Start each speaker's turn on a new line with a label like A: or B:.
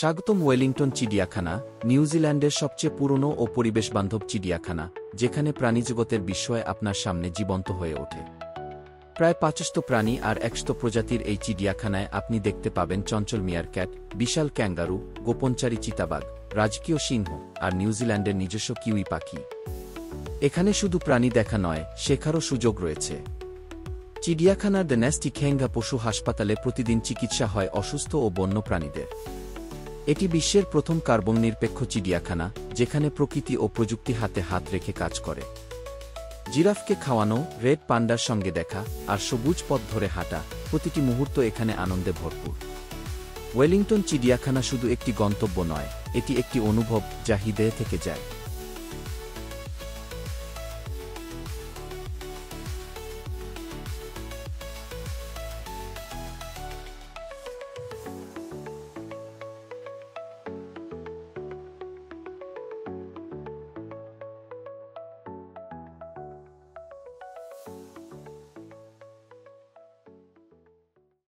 A: স্বাগতম ওয়েলিংটন চিড়িয়াখানা, নিউজিল্যান্ডের সবচেয়ে পুরনো ও পরিবেশবান্ধব চিড়িয়াখানা, যেখানে প্রাণীজগতের বিস্ময় আপনার সামনে জীবন্ত হয়ে ওঠে। প্রায় ৫০০ প্রাণী আর ১০০ প্রজাতির এই চিড়িয়াখানায় আপনি দেখতে পাবেন চঞ্চল মিয়ারক্যাট, বিশাল ক্যাঙ্গারু, গোপনচারী চিতাবাঘ, রাজকীয় সিংহ আর নিউজিল্যান্ডের নিজস্ব কিউই পাখি। এখানে শুধু প্রাণী দেখা নয়, শেখারও সুযোগ রয়েছে। চিড়িয়াখানার দ্য নেস্ট ইখেঙ্গা পশু হাসপাতালে প্রতিদিন চিকিৎসা হয় অসুস্থ ও বন্য প্রাণীদের। এটি বিশ্বের প্রথম কার্বন নিরপেক্ষ চিড়িয়াখানা, যেখানে প্রকৃতি ও প্রযুক্তি হাতে হাত রেখে কাজ করে। জিরাফকে খাওয়ানো, রেড পান্ডার সঙ্গে দেখা আর সবুজ পথ ধরে হাঁটা, প্রতিটি মুহূর্ত এখানে আনন্দে ভরপুর। ওয়েলিংটন চিড়িয়াখানা শুধু একটি গন্তব্য নয়, এটি একটি অনুভব যা হৃদয়ে থেকে যায়।